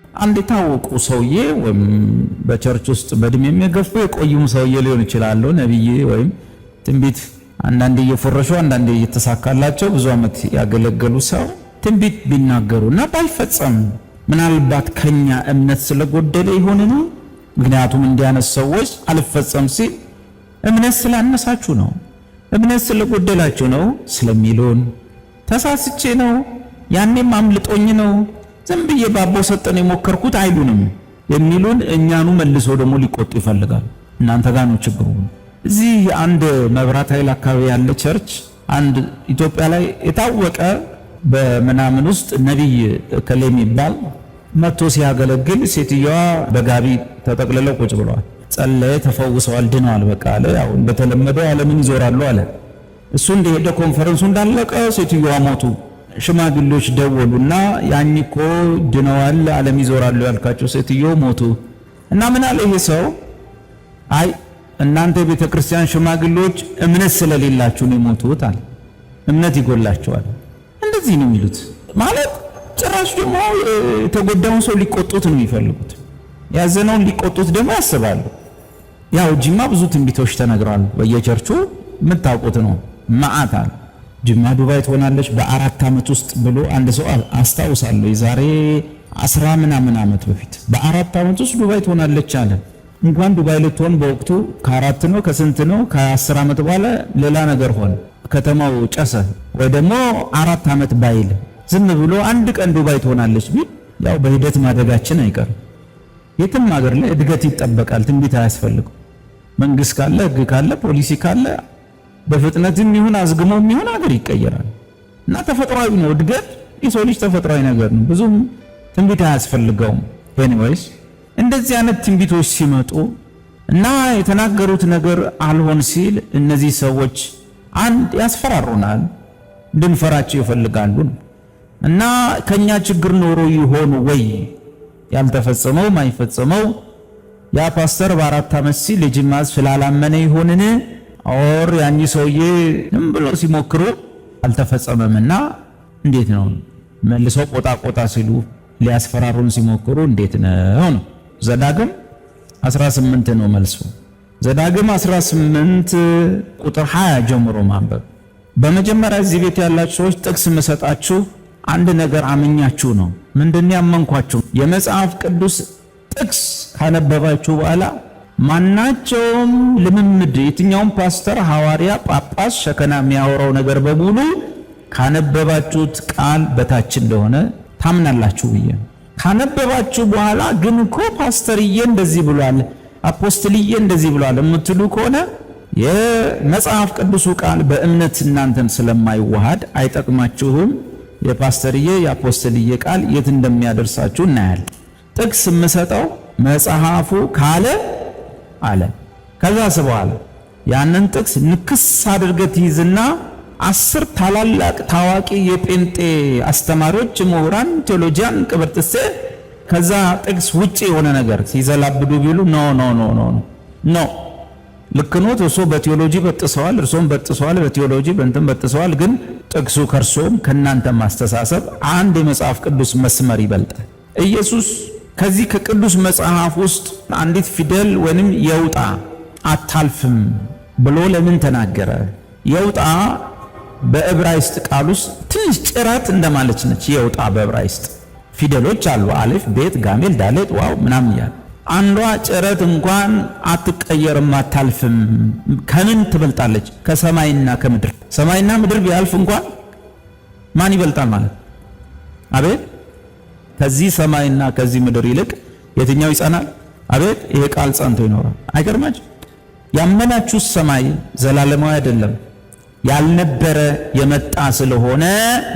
አንድ የታወቁ ሰውዬ ወይም በቸርች ውስጥ በእድሜ የሚገፉ የቆዩም ሰውዬ ሊሆን ይችላል። ነብይ ወይም ትንቢት አንዳንዴ እየፈረሹ አንዳንዴ እየተሳካላቸው ብዙ ዓመት ያገለገሉ ሰው ትንቢት ቢናገሩና ባይፈጸም ምናልባት ከኛ እምነት ስለጎደለ ይሆን ነው? ምክንያቱም እንዲያነስ ሰዎች አልፈጸም ሲል እምነት ስላነሳችሁ ነው፣ እምነት ስለጎደላችሁ ነው ስለሚሉን፣ ተሳስቼ ነው ያኔም አምልጦኝ ነው ዝም ብዬ ባቦ ሰጠን የሞከርኩት አይሉንም የሚሉን እኛኑ መልሶ ደግሞ ሊቆጡ ይፈልጋል። እናንተ ጋር ነው ችግሩ። እዚህ አንድ መብራት ኃይል አካባቢ ያለ ቸርች አንድ ኢትዮጵያ ላይ የታወቀ በመናምን ውስጥ ነብይ ከሌም ይባል መጥቶ ሲያገለግል ሴትዮዋ በጋቢ ተጠቅልለው ቁጭ ብለዋል። ጸለየ፣ ተፈውሰዋል፣ ድነዋል። በቃ አለ ያው እንደተለመደው ዓለምን ይዞራሉ አለ። እሱ እንደሄደ ኮንፈረንሱ እንዳለቀ ሴትዮዋ ሞቱ። ሽማግሌዎች ደወሉና ያኝኮ ድነዋል ዓለም ይዞራሉ ያልካቸው ሴትዮ ሞቱ እና ምን አለ ይሄ ሰው፣ አይ እናንተ ቤተክርስቲያን ሽማግሌዎች እምነት ስለሌላችሁ ነው የሞቱት አለ። እምነት ይጎላቸዋል። እንደዚህ ነው የሚሉት። ማለት ጭራሽ ደግሞ የተጎዳውን ሰው ሊቆጡት ነው የሚፈልጉት። ያዘነውን ሊቆጡት ደግሞ ያስባሉ። ያው ጅማ ብዙ ትንቢቶች ተነግረዋል በየቸርቹ የምታውቁት ነው። መዓት አለ። ጅማ ዱባይ ትሆናለች በ4 ዓመት ውስጥ ብሎ አንድ ሰው አስታውሳለሁ። የዛሬ 10 ምናምን ዓመት በፊት በ4 ዓመት ውስጥ ዱባይ ትሆናለች አለ። እንኳን ዱባይ ልትሆን በወቅቱ ከ4 ነው ከስንት ነው ከ10 ዓመት በኋላ ሌላ ነገር ሆነ። ከተማው ጨሰ። ወይ ደግሞ 4 ዓመት ባይል ዝም ብሎ አንድ ቀን ዱባይ ትሆናለች ቢል ያው በሂደት ማደጋችን አይቀርም። የትም ሀገር ላይ እድገት ይጠበቃል። ትንቢት አያስፈልግም። መንግስት ካለ ህግ ካለ ፖሊሲ ካለ በፍጥነትም ይሁን አዝግሞም ይሁን ሀገር ይቀየራል እና ተፈጥሯዊ ነው እድገት። የሰው ልጅ ተፈጥሯዊ ነገር ነው። ብዙም ትንቢት አያስፈልገውም። ኤኒዌይስ እንደዚህ አይነት ትንቢቶች ሲመጡ እና የተናገሩት ነገር አልሆን ሲል እነዚህ ሰዎች አንድ ያስፈራሩናል፣ እንድንፈራቸው ይፈልጋሉ እና ከኛ ችግር ኖሮ ይሆን ወይ ያልተፈጸመው ማይፈጸመው? ያ ፓስተር በ4 ዓመት ሲል የጅማዝ ስላላመነ ይሆንን? ኦር ያኚ ሰውዬ ዝም ብሎ ሲሞክሩ አልተፈጸመምና እንዴት ነው መልሰው ቆጣ ሲሉ ሊያስፈራሩን ሲሞክሩ እንዴት ነው? ዘዳግም 18 ነው መልሱ። ዘዳግም 18 ቁጥር 20 ጀምሮ ማንበብ። በመጀመሪያ እዚህ ቤት ያላችሁ ሰዎች ጥቅስ መሰጣችሁ አንድ ነገር አመኛችሁ ነው። ምንድነው ያመንኳችሁ? የመጽሐፍ ቅዱስ ጥቅስ ካነበባችሁ በኋላ ማናቸውም ልምምድ የትኛውም ፓስተር፣ ሐዋርያ፣ ጳጳስ፣ ሸከና የሚያወራው ነገር በሙሉ ካነበባችሁት ቃል በታች እንደሆነ ታምናላችሁ ብዬ ካነበባችሁ በኋላ ግን እኮ ፓስተርዬ እንደዚህ ብሏል፣ አፖስትልዬ እንደዚህ ብሏል የምትሉ ከሆነ የመጽሐፍ ቅዱሱ ቃል በእምነት እናንተን ስለማይዋሃድ አይጠቅማችሁም። የፓስተርዬ የአፖስትልዬ ቃል የት እንደሚያደርሳችሁ እናያለን። ጥቅስ የምሰጠው መጽሐፉ ካለ አለ። ከዛ በኋላ ያንን ጥቅስ ንክስ አድርገት ይዝና 10 ታላላቅ ታዋቂ የጴንጤ አስተማሪዎች፣ ምሁራን፣ ቴዎሎጂያን ቅብርጥሴ ከዛ ጥቅስ ውጪ የሆነ ነገር ሲዘላብዱ ቢሉ ኖ ኖ ኖ ኖ ኖ ልክ ነው። እርሶ በቴዎሎጂ በጥሰዋል፣ እርሶም በጥሰዋል፣ በቴዎሎጂ በእንትን በጥሰዋል። ግን ጥቅሱ ከርሶም ከናንተ ማስተሳሰብ አንድ የመጽሐፍ ቅዱስ መስመር ይበልጣል። ኢየሱስ ከዚህ ከቅዱስ መጽሐፍ ውስጥ አንዲት ፊደል ወይንም የውጣ አታልፍም ብሎ ለምን ተናገረ? የውጣ በዕብራይስጥ ቃል ውስጥ ትንሽ ጭረት እንደማለች ነች። የውጣ በዕብራይስጥ ፊደሎች አሉ፣ አሌፍ፣ ቤት፣ ጋሜል፣ ዳሌጥ፣ ዋው ምናምን ያለ አንዷ ጭረት እንኳን አትቀየርም፣ አታልፍም። ከምን ትበልጣለች? ከሰማይና ከምድር። ሰማይና ምድር ቢያልፍ እንኳን ማን ይበልጣል ማለት? አቤት! ከዚህ ሰማይና ከዚህ ምድር ይልቅ የትኛው ይጸናል? አቤት! ይሄ ቃል ጸንቶ ይኖራል። አይገርማችሁ? ያመናችሁ ሰማይ ዘላለማዊ አይደለም፣ ያልነበረ የመጣ ስለሆነ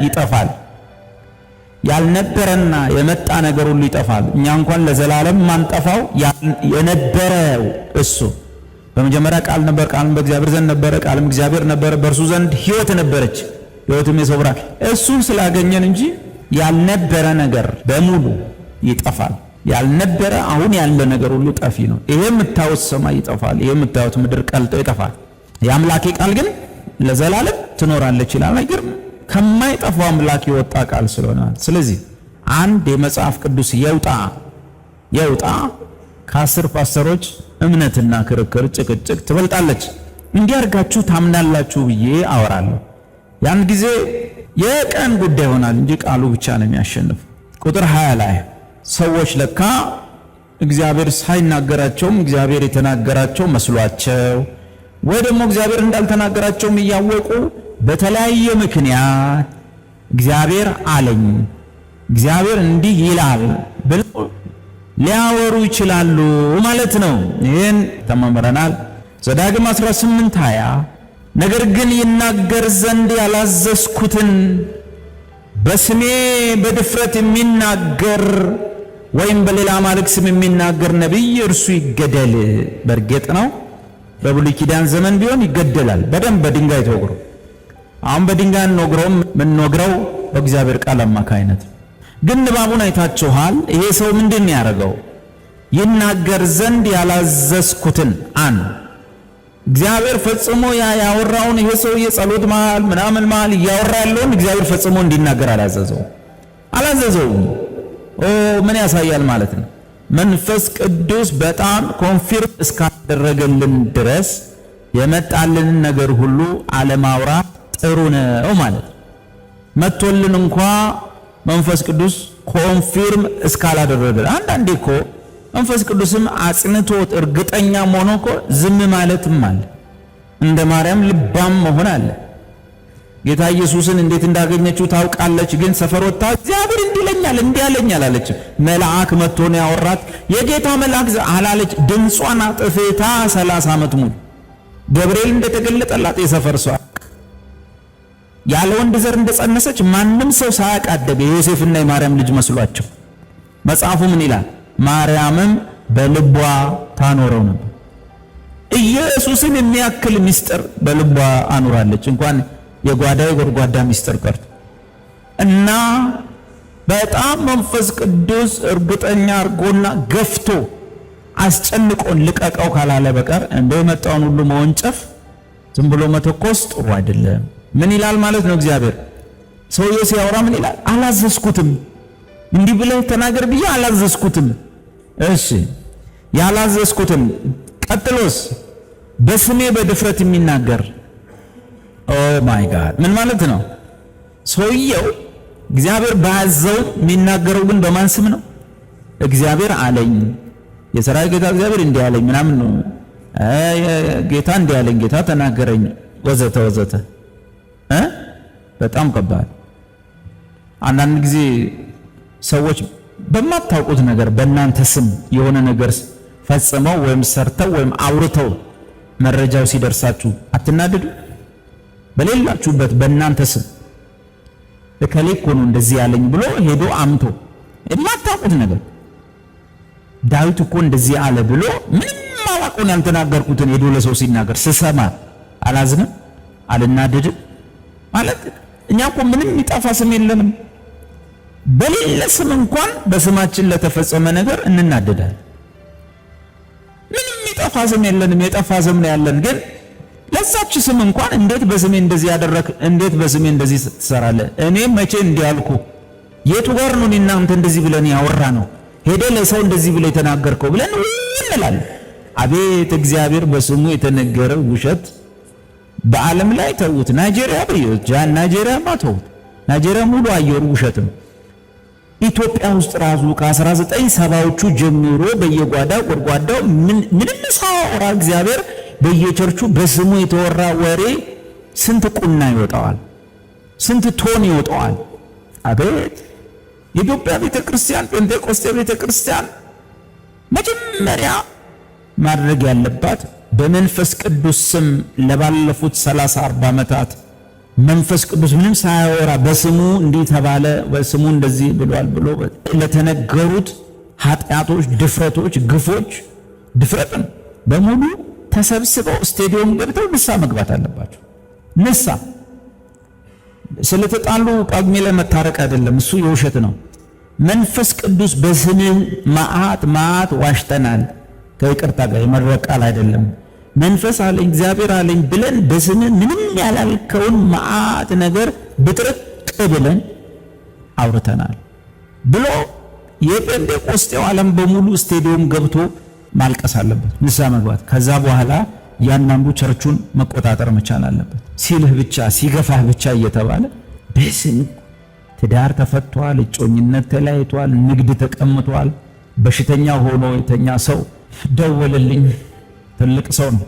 ይጠፋል። ያልነበረና የመጣ ነገር ሁሉ ይጠፋል። እኛ እንኳን ለዘላለም ማንጠፋው የነበረው እሱ በመጀመሪያ ቃል ነበር፣ ቃልም በእግዚአብሔር ዘንድ ነበረ፣ ቃልም እግዚአብሔር ነበረ፣ በእርሱ ዘንድ ሕይወት ነበረች፣ ሕይወትም የሰው ብርሃን። እሱን ስላገኘን እንጂ ያልነበረ ነገር በሙሉ ይጠፋል። ያልነበረ አሁን ያለ ነገር ሁሉ ጠፊ ነው። ይሄ የምታዩት ሰማይ ይጠፋል፣ ይሄ የምታዩት ምድር ቀልጦ ይጠፋል። የአምላኬ ቃል ግን ለዘላለም ትኖራለች ይላል። አይገርም? ከማይጠፋው አምላክ የወጣ ቃል ስለሆነ ስለዚህ አንድ የመጽሐፍ ቅዱስ የውጣ ከ10 ፓስተሮች እምነትና ክርክር ጭቅጭቅ ትበልጣለች። እንዲያርጋችሁ ታምናላችሁ ብዬ አወራለሁ። ያን ጊዜ የቀን ጉዳይ ይሆናል እንጂ ቃሉ ብቻ ነው የሚያሸንፍ። ቁጥር 20 ላይ ሰዎች ለካ እግዚአብሔር ሳይናገራቸውም እግዚአብሔር የተናገራቸው መስሏቸው ወይ ደግሞ እግዚአብሔር እንዳልተናገራቸውም እያወቁ በተለያየ ምክንያት እግዚአብሔር አለኝ፣ እግዚአብሔር እንዲህ ይላል ብለው ሊያወሩ ይችላሉ ማለት ነው። ይህን ተመምረናል። ዘዳግም 18:20 ነገር ግን ይናገር ዘንድ ያላዘዝኩትን በስሜ በድፍረት የሚናገር ወይም በሌላ አማልክት ስም የሚናገር ነቢይ እርሱ ይገደል። በእርግጥ ነው በብሉይ ኪዳን ዘመን ቢሆን ይገደላል፣ በደንብ በድንጋይ ተወግሮ። አሁን በድንጋይ የምንወግረው በእግዚአብሔር ቃል አማካይነት። ግን ንባቡን አይታችኋል። ይሄ ሰው ምንድን ነው ያደረገው? ይናገር ዘንድ ያላዘዝኩትን እግዚአብሔር ፈጽሞ ያወራውን ይሄ ሰው የጸሎት መሃል ምናምን መሃል እያወራ ያለውን እግዚአብሔር ፈጽሞ እንዲናገር አላዘዘውም። ምን ያሳያል ማለት ነው? መንፈስ ቅዱስ በጣም ኮንፊርም እስካደረገልን ድረስ የመጣልንን ነገር ሁሉ አለማውራት ጥሩ ነው ማለት ነው። መጥቶልን እንኳ መንፈስ ቅዱስ ኮንፊርም እስካላደረገ አንዳንዴ እኮ መንፈስ ቅዱስም አጽንቶት እርግጠኛ ሆኖ እኮ ዝም ማለትም አለ። እንደ ማርያም ልባም መሆን አለ። ጌታ ኢየሱስን እንዴት እንዳገኘችው ታውቃለች። ግን ሰፈር ወጣ እግዚአብሔር እንዲለኛል እንዲያለኛል አለች። መልአክ መጥቶ ነው ያወራት። የጌታ መልአክ አላለች። ድምጿን አጥፍታ 30 ዓመት ሙሉ ገብርኤል እንደተገለጠላት የሰፈር ሰው ያለ ወንድ ዘር እንደጸነሰች ማንም ሰው ሳያቃደገ የዮሴፍና የማርያም ልጅ መስሏቸው። መጽሐፉ ምን ይላል? ማርያምም በልቧ ታኖረው ነበር። ኢየሱስን የሚያክል ምስጢር በልቧ አኖራለች። እንኳን የጓዳው ጎድጓዳ ምስጢር ቀርቶ እና በጣም መንፈስ ቅዱስ እርግጠኛ አርጎና ገፍቶ አስጨንቆን ልቀቀው ካላለ በቀር እንደ የመጣውን ሁሉ መወንጨፍ ዝም ብሎ መተኮስ ጥሩ አይደለም። ምን ይላል ማለት ነው? እግዚአብሔር ሰውየው ሲያወራ ምን ይላል? አላዘዝኩትም፣ እንዲህ ብለህ ተናገር ብዬ አላዘዝኩትም። እሺ ያላዘዝኩትም። ቀጥሎስ በስሜ በድፍረት የሚናገር ኦ ማይ ጋድ ምን ማለት ነው? ሰውየው እግዚአብሔር ባዘው የሚናገረው ግን በማን ስም ነው? እግዚአብሔር አለኝ፣ የሰራዊት ጌታ እግዚአብሔር እንዲህ አለኝ ምናምን ነው። ጌታ እንዲህ አለኝ፣ ጌታ ተናገረኝ ወዘተ ወዘተ። በጣም ከባድ። አንዳንድ ጊዜ ሰዎች በማታውቁት ነገር በእናንተ ስም የሆነ ነገር ፈጽመው ወይም ሰርተው ወይም አውርተው መረጃው ሲደርሳችሁ አትናደዱ? በሌላችሁበት በእናንተ ስም እከሌ እኮ ነው እንደዚህ ያለኝ ብሎ ሄዶ አምቶ የማታውቁት ነገር ዳዊት እኮ እንደዚህ አለ ብሎ ምንም አላውቀውን ያልተናገርኩትን ሄዶ ለሰው ሲናገር ስሰማ አላዝንም? አልናደድም? ማለት እኛ እኮ ምንም የሚጠፋ ስም የለንም። በሌለ ስም እንኳን በስማችን ለተፈጸመ ነገር እንናደዳለን። ምንም የሚጠፋ ስም የለንም፣ የጠፋ ስም ነው ያለን። ግን ለዛች ስም እንኳን እንዴት በስሜ እንደዚህ ያደረክ፣ እንዴት በስሜ እንደዚህ ትሰራለህ፣ እኔ መቼ እንዲያልኩ፣ የቱ ጋር ነው እናንተ እንደዚህ ብለን ያወራ ነው፣ ሄደ ለሰው እንደዚህ ብለ የተናገርከው ብለን እንላለን። አቤት እግዚአብሔር በስሙ የተነገረ ውሸት በዓለም ላይ ተውት። ናይጄሪያ ናይጄሪያ ተውት። ናይጄሪያ ሙሉ አየሩ ውሸት ነው። ኢትዮጵያ ውስጥ ራሱ ከ1970ዎቹ ጀምሮ በየጓዳው ጎድጓዳው ምንም ሳወራ እግዚአብሔር በየቸርቹ በስሙ የተወራ ወሬ ስንት ቁና ይወጣዋል፣ ስንት ቶን ይወጣዋል። አቤት የኢትዮጵያ ቤተክርስቲያን ጴንጤቆስጤ ቤተክርስቲያን መጀመሪያ ማድረግ ያለባት በመንፈስ ቅዱስ ስም ለባለፉት 30-40 ዓመታት መንፈስ ቅዱስ ምንም ሳያወራ በስሙ እንዲህ ተባለ፣ በስሙ እንደዚህ ብሏል ብሎ ለተነገሩት ኃጢአቶች፣ ድፍረቶች፣ ግፎች ድፍረትን በሙሉ ተሰብስበው ስቴዲየም ገብተው ንስሐ መግባት አለባቸው። ንስሐ ስለተጣሉ ጳጉሜ ላይ መታረቅ አይደለም፣ እሱ የውሸት ነው። መንፈስ ቅዱስ በስምህ መዓት ዋሽተናል፣ ከይቅርታ ጋር የመረቅ ቃል አይደለም። መንፈስ አለኝ እግዚአብሔር አለኝ ብለን በስምህ ምንም ያላልከውን መዓት ነገር ብጥርቅ ብለን አውርተናል። ብሎ የጴንጤቆስጤው ዓለም በሙሉ ስቴዲየም ገብቶ ማልቀስ አለበት፣ ንስሐ መግባት። ከዛ በኋላ ያንዳንዱ ቸርቹን መቆጣጠር መቻል አለበት። ሲልህ ብቻ ሲገፋህ ብቻ እየተባለ በስም ትዳር ተፈቷል፣ እጮኝነት ተለያይቷል፣ ንግድ ተቀምጧል። በሽተኛ ሆኖ የተኛ ሰው ደወለልኝ። ትልቅ ሰው ነው።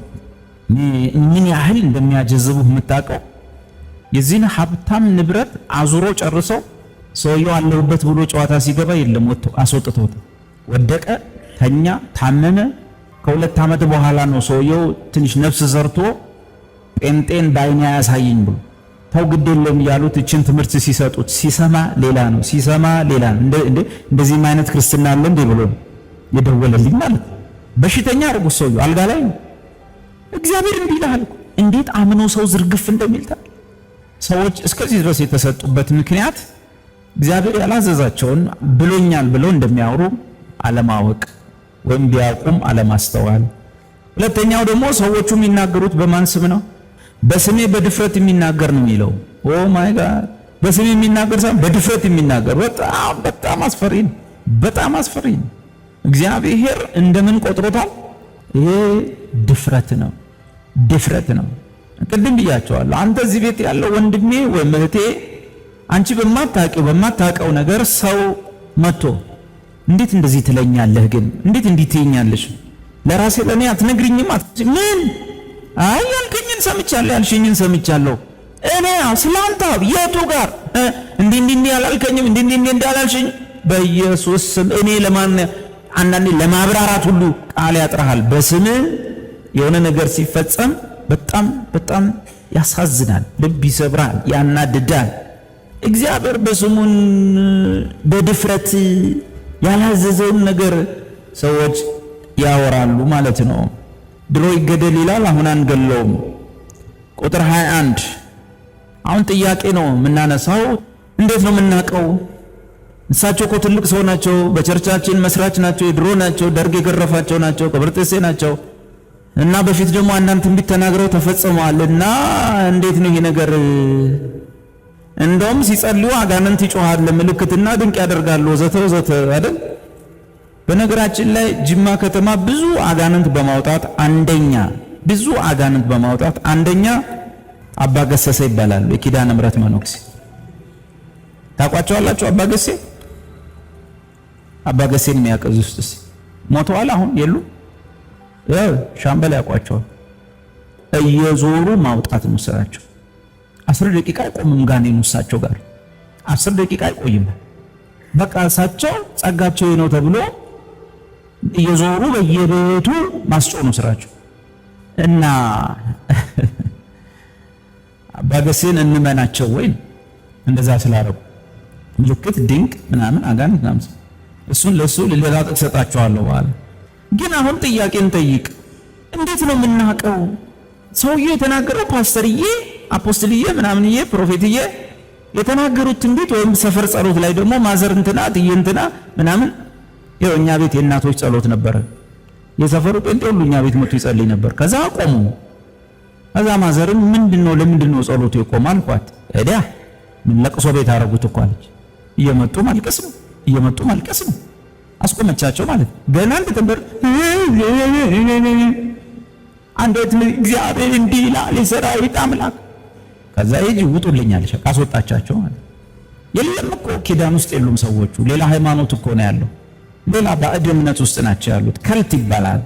ምን ያህል እንደሚያጀዝቡህ የምታውቀው። የዚህን ሀብታም ንብረት አዙሮ ጨርሰው ሰውየው አለሁበት ብሎ ጨዋታ ሲገባ የለም ወጥቶ አስወጥቶት ወደቀ፣ ተኛ፣ ታመመ። ከ2 ዓመት በኋላ ነው ሰውየው ትንሽ ነፍስ ዘርቶ ጴንጤን በዓይኔ ያሳየኝ ብሎ ተው ግድ የለም ያሉት እችን ትምህርት ሲሰጡት ሲሰማ ሌላ ነው፣ ሲሰማ ሌላ ነው። እንደዚህም አይነት ክርስትና አለ እንዴ ብሎ የደወለልኝ ማለት። በሽተኛ አድርጎት ሰውየው አልጋ ላይ ነው። እግዚአብሔር እንዲህ ይላል። እንዴት አምኖ ሰው ዝርግፍ እንደሚልታ ሰዎች እስከዚህ ድረስ የተሰጡበት ምክንያት እግዚአብሔር ያላዘዛቸውን ብሎኛል ብለው እንደሚያወሩ አለማወቅ ወይም ቢያውቁም አለማስተዋል። ሁለተኛው ደግሞ ሰዎቹ የሚናገሩት በማን ስም ነው? በስሜ በድፍረት የሚናገር ነው የሚለው። ኦ ማይ ጋድ! በስሜ የሚናገር ሳይሆን በድፍረት የሚናገር በጣም አስፈሪ ነው። በጣም አስፈሪ ነው። እግዚአብሔር እንደምን ቆጥሮታል? ይሄ ድፍረት ነው። ድፍረት ነው። ቅድም ብያቸዋለሁ። አንተ እዚህ ቤት ያለው ወንድሜ ወይም እህቴ አንቺ በማታውቀው ነገር ሰው መጥቶ እንዴት እንደዚህ ትለኛለህ? ግን እንዴት እንዲህ ትይኛለሽ? ለራሴ ለኔ አትነግሪኝም? ምን አይ ያልከኝን ሰምቻለሁ፣ ያልሽኝን ሰምቻለሁ። እኔ ስላንተ የቱ ጋር እንዲህ ያላልከኝም እንዲህ እንዳላልሽኝ በኢየሱስ ስም እኔ ለማን አንዳንዴ ለማብራራት ሁሉ ቃል ያጥራሃል። በስም የሆነ ነገር ሲፈጸም በጣም ያሳዝናል፣ ልብ ይሰብራል፣ ያናድዳል። እግዚአብሔር በስሙን በድፍረት ያላዘዘውን ነገር ሰዎች ያወራሉ ማለት ነው። ድሮ ይገደል ይላል፣ አሁን አንገለውም። ቁጥር 21 አሁን ጥያቄ ነው የምናነሳው። እንዴት ነው የምናውቀው? እሳቸው እኮ ትልቅ ሰው ናቸው፣ በቸርቻችን መስራች ናቸው፣ የድሮ ናቸው፣ ደርግ የገረፋቸው ናቸው፣ ቀብርጥሴ ናቸው እና በፊት ደግሞ አንዳንድ ትንቢት ተናግረው ተፈጽመዋልና እንዴት ነው ይሄ ነገር? እንደውም ሲጸልዩ አጋንንት ይጮሃል፣ ምልክትና ድንቅ ያደርጋሉ ወዘተ አይደል? በነገራችን ላይ ጅማ ከተማ ብዙ አጋንንት በማውጣት አንደኛ አባ ገሰሰ ይባላል። የኪዳነ ምሕረት መነኩሴ ታውቋቸዋላችሁ? አባ ገሴን የሚያቀዙ ውስጥስ ሞተዋል? አሁን የሉ? ሻምበል ያውቋቸዋል። እየዞሩ ማውጣት ነው ስራቸው። 10 ደቂቃ አይቆምም ጋኔኑ እሳቸው ጋር 10 ደቂቃ አይቆይም። በቃ እሳቸው ጸጋቸው ነው ተብሎ እየዞሩ በየቤቱ ማስጮህ ነው ስራቸው። እና አባ ገሴን እንመናቸው ወይ እንደዛ ስላረጉ ምልክት ድንቅ ምናምን አጋንንት ምናምን እሱን ለሱ ሌላ ተሰጣቸዋለሁ አለ። ግን አሁን ጥያቄን ጠይቅ። እንዴት ነው የምናውቀው? ሰውዬው የተናገረው ፓስተርዬ፣ አፖስትልዬ፣ ምናምንዬ፣ ፕሮፌትዬ የተናገሩት ትንቢት ወይም ሰፈር ጸሎት ላይ ደግሞ ማዘር እንትና ትዬ እንትና ምናምን ይኸው እኛ ቤት የእናቶች ጸሎት ነበረ። የሰፈሩ ጴንጤ ሁሉ እኛ ቤት መጥቶ ይጸልይ ነበር። ከዛ ቆሙ። ከዛ ማዘርን ለምንድን ነው ጸሎቱ የቆመ አልኳት። እዲያ ምን ለቅሶ ቤት አደረጉት እኮ አለች። እየመጡ ማልቀስ ነው አስቆመቻቸው ማለት ገና እንደተንበር አንዴት እግዚአብሔር እንዲህ ይላል የሰራዊት አምላክ። ከዛ ሂጂ ውጡልኛል አስወጣቻቸው ማለት። የለም እኮ ኪዳን ውስጥ የሉም ሰዎቹ። ሌላ ሃይማኖት እኮ ነው ያለው። ሌላ ባዕድ እምነት ውስጥ ናቸው ያሉት። ከልት ይባላል።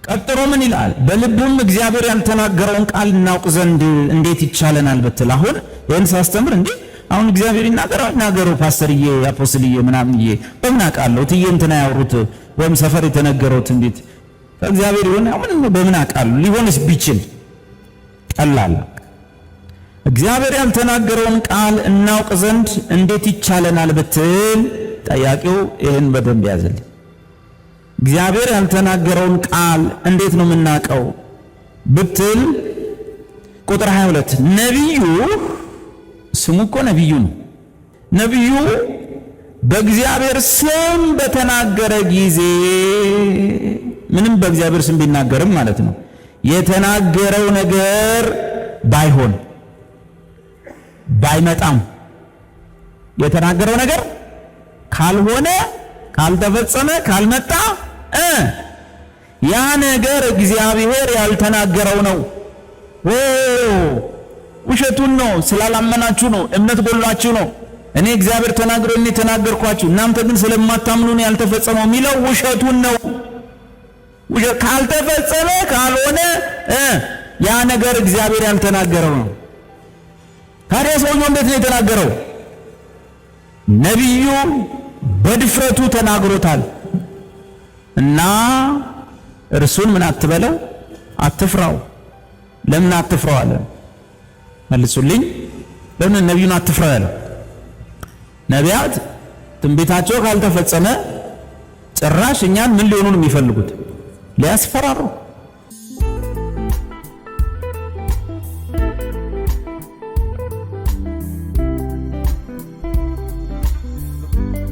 ቀጥሮ ምን ይላል? በልቡም እግዚአብሔር ያልተናገረውን ቃል እናውቅ ዘንድ እንዴት ይቻለናል ብትል። አሁን ይህን ሳስተምር እንዴ አሁን እግዚአብሔር ይናገረው ፓስተርዬ፣ አፖስትልዬ ምናምንዬ በምን አውቃለሁ? ትዬ እንትና ያወሩት ወይም ሰፈር የተነገረው ትንቢት ከእግዚአብሔር ይሆን? አሁን በምን አውቃለሁ? ሊሆንስ ቢችል ቀላል። እግዚአብሔር ያልተናገረውን ቃል እናውቅ ዘንድ እንዴት ይቻለናል ብትል፣ ጠያቂው ይህን በደንብ ያዘልኝ። እግዚአብሔር ያልተናገረውን ቃል እንዴት ነው የምናውቀው ብትል፣ ቁጥር 22 ነቢዩ ስሙ እኮ ነቢዩ ነው። ነቢዩ በእግዚአብሔር ስም በተናገረ ጊዜ ምንም በእግዚአብሔር ስም ቢናገርም ማለት ነው የተናገረው ነገር ባይመጣም የተናገረው ነገር ካልሆነ ካልተፈጸመ ካልመጣ ያ ነገር እግዚአብሔር ያልተናገረው ነው። ውሸቱን ነው፣ ስላላመናችሁ ነው፣ እምነት ጎሏችሁ ነው። እኔ እግዚአብሔር ተናግሮ እኔ ተናገርኳችሁ እናንተ ግን ስለማታምኑ ነው ያልተፈጸመው የሚለው ውሸቱን ነው። ካልተፈጸመ ካልሆነ ያ ነገር እግዚአብሔር ያልተናገረው ነው። ታዲያ ሰውየው እንዴት ነው የተናገረው? ነቢዩ በድፍረቱ ተናግሮታል እና እርሱን ምን አትበለው፣ አትፍራው። ለምን አትፍራው አለ? መልሱልኝ። ለምን ነቢዩን አትፍራው ያለው? ነቢያት ትንቢታቸው ካልተፈጸመ ጭራሽ እኛን ምን ሊሆኑ ነው የሚፈልጉት? ሊያስፈራሩ